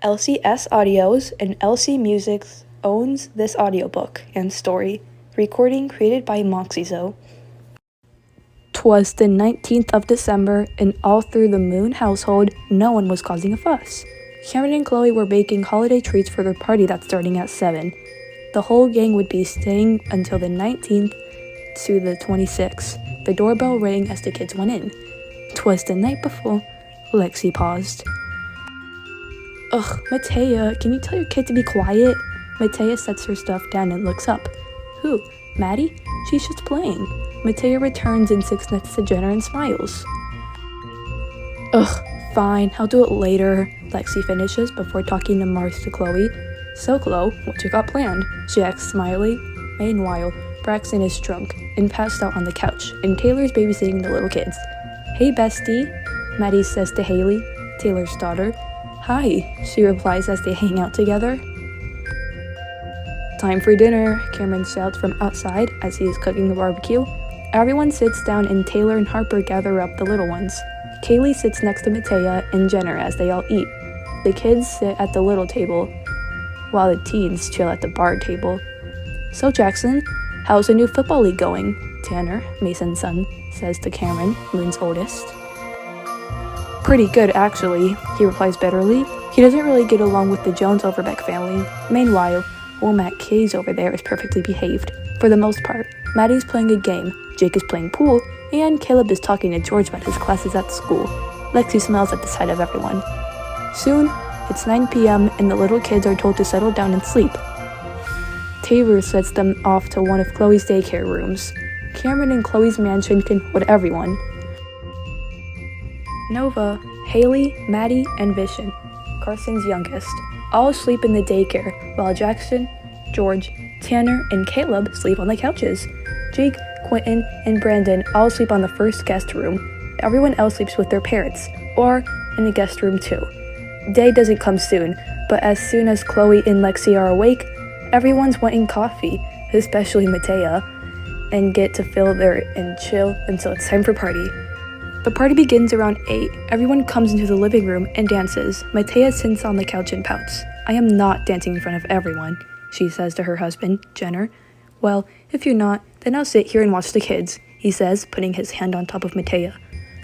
LCS Audios and LC Music owns this audiobook and story. Recording created by Moxiezo. 'Twas the 19th of December, and all through the Moon household, no one was causing a fuss. Cameron and Chloe were baking holiday treats for their party that's starting at 7. The whole gang would be staying until the 19th to the 26th. The doorbell rang as the kids went in. 'Twas the night before. Lexi paused. Ugh, Matea, can you tell your kid to be quiet? Matea sets her stuff down and looks up. Who? Maddie? She's just playing. Matea returns and sits next to Jenner and smiles. Ugh, fine, I'll do it later, Lexi finishes before talking to Mars to Chloe. So, Chloe, what you got planned? She asks smiley. Meanwhile, Braxton is drunk and passed out on the couch, and Taylor's babysitting the little kids. Hey, bestie, Maddie says to Haley, Taylor's daughter. Hi, she replies as they hang out together. Time for dinner, Cameron shouts from outside as he is cooking the barbecue. Everyone sits down and Taylor and Harper gather up the little ones. Kaylee sits next to Matea and Jenner as they all eat. The kids sit at the little table, while the teens chill at the bar table. So Jackson, how's the new football league going? Tanner, Mason's son, says to Cameron, Moon's oldest. Pretty good, actually, he replies bitterly. He doesn't really get along with the Jones-Overbeck family. Meanwhile, Womack Case over there is perfectly behaved, for the most part. Maddie's playing a game, Jake is playing pool, and Caleb is talking to George about his classes at school. Lexi smiles at the sight of everyone. Soon, it's 9 p.m. and the little kids are told to settle down and sleep. Taylor sets them off to one of Chloe's daycare rooms. Cameron and Chloe's mansion can hold everyone. Nova, Haley, Maddie, and Vision, Carson's youngest, all sleep in the daycare, while Jackson, George, Tanner, and Caleb sleep on the couches. Jake, Quentin, and Brandon all sleep on the first guest room. Everyone else sleeps with their parents, or in the guest room too. Day doesn't come soon, but as soon as Chloe and Lexi are awake, everyone's wanting coffee, especially Matea, and get to fill there and chill until it's time for party. The party begins around 8. Everyone comes into the living room and dances. Matea sits on the couch and pouts. I am not dancing in front of everyone, she says to her husband, Jenner. Well, if you're not, then I'll sit here and watch the kids, he says, putting his hand on top of Matea.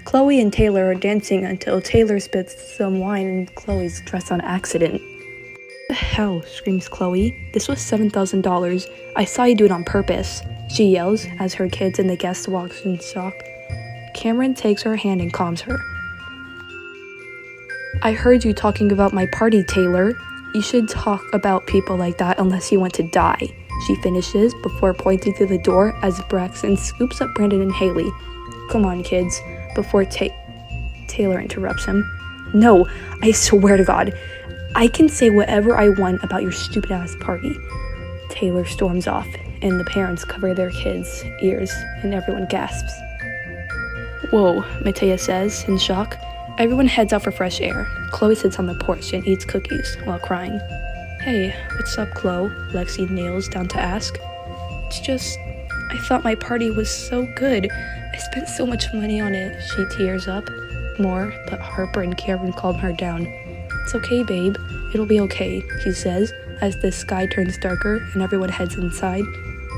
Chloe and Taylor are dancing until Taylor spits some wine in Chloe's dress on accident. What the hell, screams Chloe. This was $7,000. I saw you do it on purpose, she yells as her kids and the guests walk in shock. Cameron takes her hand and calms her. I heard you talking about my party, Taylor. You should talk about people like that unless you want to die, she finishes before pointing to the door as Braxton scoops up Brandon and Haley. Come on, kids, before Taylor interrupts him. No, I swear to God, I can say whatever I want about your stupid-ass party. Taylor storms off, and the parents cover their kids' ears, and everyone gasps. Whoa, Matea says, in shock. Everyone heads out for fresh air. Chloe sits on the porch and eats cookies while crying. Hey, what's up, Chloe? Lexi nails down to ask. It's just, I thought my party was so good. I spent so much money on it. She tears up more, but Harper and Cameron calm her down. It's okay, babe. It'll be okay, he says, as the sky turns darker and everyone heads inside.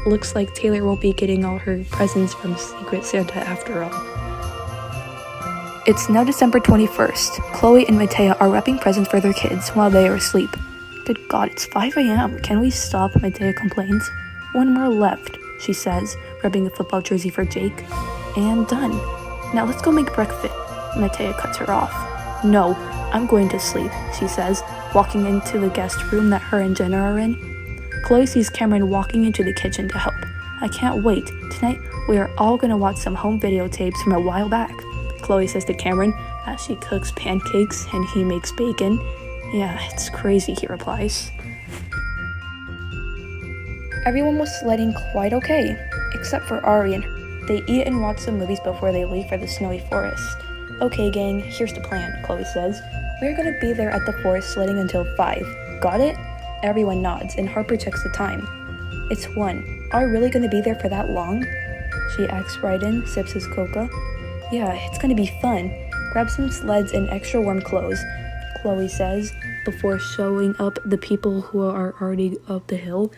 Looks like Taylor won't be getting all her presents from Secret Santa after all. It's now December 21st. Chloe and Matea are wrapping presents for their kids while they are asleep. Good God, it's 5 a.m. Can we stop? Matea complains. One more left, she says, rubbing a football jersey for Jake. And done. Now let's go make breakfast. Matea cuts her off. No, I'm going to sleep, she says, walking into the guest room that her and Jenna are in. Chloe sees Cameron walking into the kitchen to help. I can't wait. Tonight, we are all going to watch some home videotapes from a while back, Chloe says to Cameron as she cooks pancakes and he makes bacon. Yeah, it's crazy, he replies. Everyone was sledding quite okay, except for Ari and her. They eat and watch some movies before they leave for the snowy forest. Okay, gang, here's the plan, Chloe says. We're gonna be there at the forest sledding until 5. Got it? Everyone nods, and Harper checks the time. It's 1. Are we really gonna be there for that long? She asks Bryden, sips his coca. Yeah, it's gonna be fun. Grab some sleds and extra warm clothes. Chloe says, before showing up the people who are already up the hill.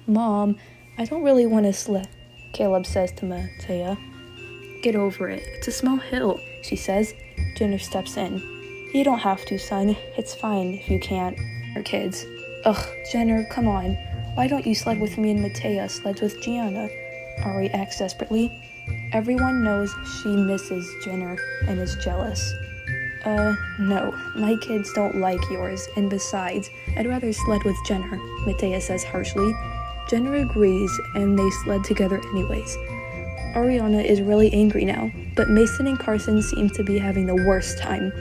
Mom, I don't really want to slip, Caleb says to Matea. Get over it. It's a small hill, she says. Jenner steps in. You don't have to, son. It's fine if you can't. Her kids. Ugh, Jenner, come on. Why don't you sled with me and Matea sleds with Gianna? Ari asks desperately. Everyone knows she misses Jenner and is jealous. No. My kids don't like yours, and besides, I'd rather sled with Jenner, Matea says harshly. Jenner agrees, and they sled together anyways. Ariana is really angry now, but Mason and Carson seem to be having the worst time.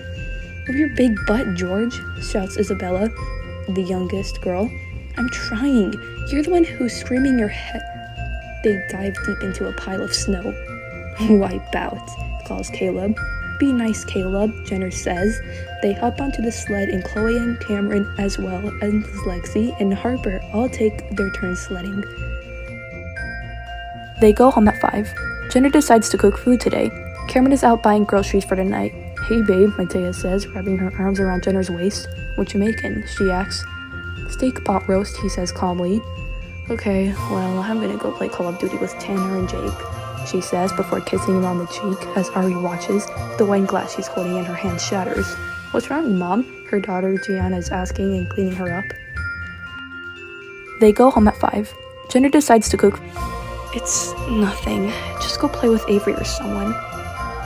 Move your big butt, George, shouts Isabella, the youngest girl. I'm trying. You're the one who's screaming your head. They dive deep into a pile of snow. Wipe out, calls Caleb. Be nice, Caleb, Jenner says. They hop onto the sled, and Chloe and Cameron, as well as Lexi and Harper, all take their turn sledding. They go home at 5. Jenner decides to cook food today. Cameron is out buying groceries for the night. Hey babe, Matea says, wrapping her arms around Jenner's waist. What you making? She asks. Steak pot roast, he says calmly. Okay, well, I'm gonna go play Call of Duty with Tanner and Jake, she says before kissing him on the cheek as Ari watches. The wine glass she's holding in her hand shatters. What's wrong, Mom? Her daughter Gianna is asking and cleaning her up. They go home at 5. Jenner decides to cook. It's nothing. Just go play with Avery or someone,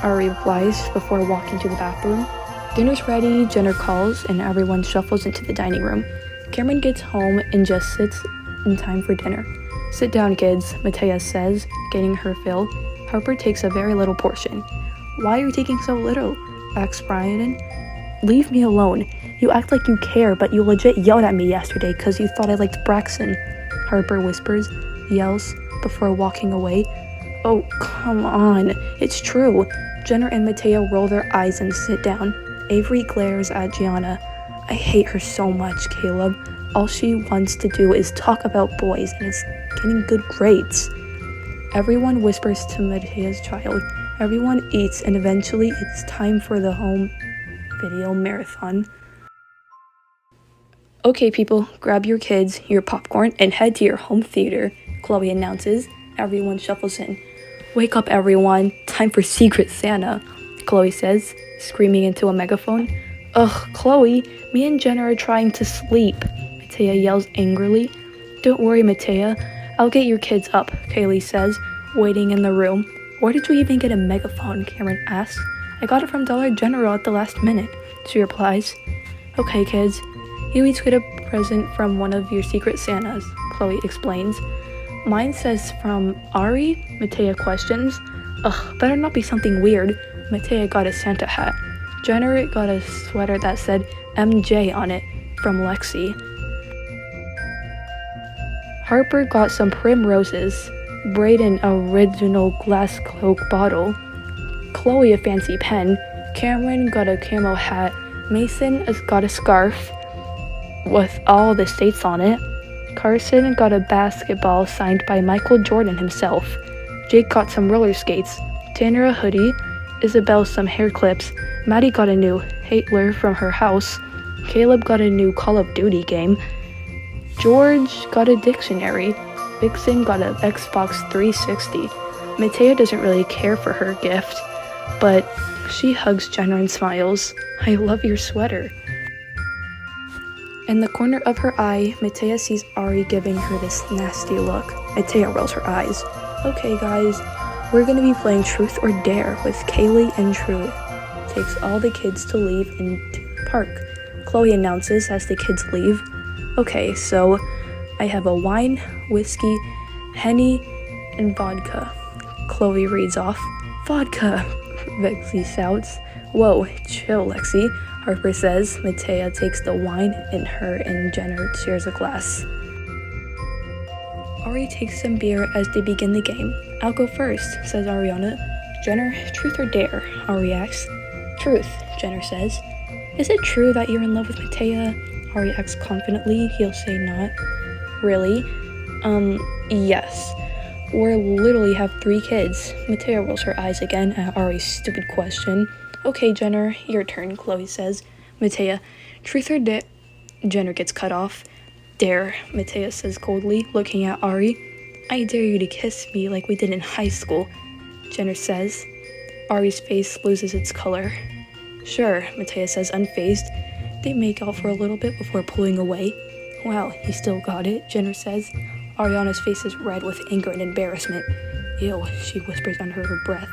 Ari replies before walking to the bathroom. Dinner's ready, Jenner calls, and everyone shuffles into the dining room. Cameron gets home and just sits in time for dinner. Sit down, kids, Matea says, getting her fill. Harper takes a very little portion. Why are you taking so little? Asks Brian. Leave me alone. You act like you care, but you legit yelled at me yesterday because you thought I liked Braxton, Harper whispers, yells, before walking away. Oh, come on. It's true. Jenner and Matea roll their eyes and sit down. Avery glares at Gianna. I hate her so much, Caleb. All she wants to do is talk about boys and is getting good grades. Everyone whispers to Matea's child. Everyone eats, and eventually it's time for the home video marathon. Okay, people, grab your kids, your popcorn, and head to your home theater, Chloe announces. Everyone shuffles in. Wake up, everyone. Time for Secret Santa, Chloe says, screaming into a megaphone. Ugh, Chloe, me and Jenner are trying to sleep, Matea yells angrily. Don't worry, Matea. I'll get your kids up, Kaylee says, waiting in the room. Where did you even get a megaphone? Cameron asks. I got it from Dollar General at the last minute, she replies. Okay, kids. You each get a present from one of your Secret Santas, Chloe explains. Mine says from Ari? Matea questions. Ugh, better not be something weird. Matea got a Santa hat. Jenner got a sweater that said MJ on it from Lexi. Harper got some primroses. Brayden original glass Coke bottle. Chloe a fancy pen. Cameron got a camo hat. Mason has got a scarf with all the states on it. Carson got a basketball signed by Michael Jordan himself. Jake got some roller skates. Tanner a hoodie. Isabel some hair clips. Maddie got a new Hitler from her house. Caleb got a new Call of Duty game. George got a dictionary. Vixen got an Xbox 360. Matea doesn't really care for her gift, but she hugs Jenner and smiles. I love your sweater. In the corner of her eye, Matea sees Ari giving her this nasty look. Matea rolls her eyes. Okay, guys, we're gonna be playing Truth or Dare with Kaylee and Truth. Takes all the kids to leave into the park. Chloe announces as the kids leave. Okay, so I have a wine, whiskey, Henny, and vodka. Chloe reads off. Vodka, Lexi shouts. Whoa, chill, Lexi, Harper says. Matea takes the wine and her and Jenner shares a glass. Ari takes some beer as they begin the game. I'll go first, says Ariana. Jenner, truth or dare? Ari asks. Truth, Jenner says. Is it true that you're in love with Matea? Ari asks confidently. He'll say not. Really? Yes. We literally have 3 kids. Matea rolls her eyes again at Ari's stupid question. Okay, Jenner, your turn, Chloe says. Matea, truth or dare? Jenner gets cut off. Dare, Matea says coldly, looking at Ari. I dare you to kiss me like we did in high school, Jenner says. Ari's face loses its color. Sure, Matea says, unfazed. They make out for a little bit before pulling away. Wow, he still got it, Jenner says. Ariana's face is red with anger and embarrassment. Ew, she whispers under her breath.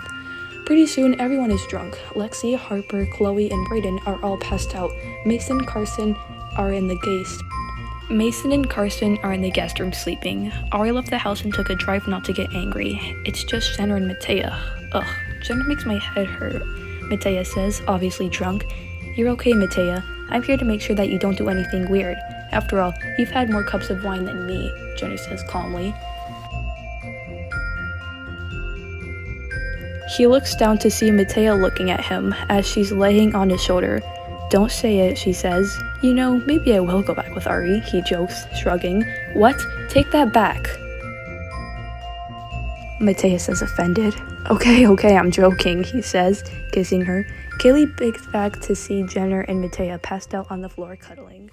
Pretty soon, everyone is drunk. Lexi, Harper, Chloe, and Brayden are all passed out. Mason and Carson are in the guest room sleeping. Ari left the house and took a drive not to get angry. It's just Jenner and Matea. Ugh, Jenner makes my head hurt, Matea says, obviously drunk. You're okay, Matea. I'm here to make sure that you don't do anything weird. After all, you've had more cups of wine than me, Jenner says calmly. He looks down to see Matea looking at him as she's laying on his shoulder. Don't say it, she says. You know, maybe I will go back with Ari, he jokes, shrugging. What? Take that back. Matea says, offended. Okay, I'm joking, he says, kissing her. Kaylee picks back to see Jenner and Matea passed out on the floor cuddling.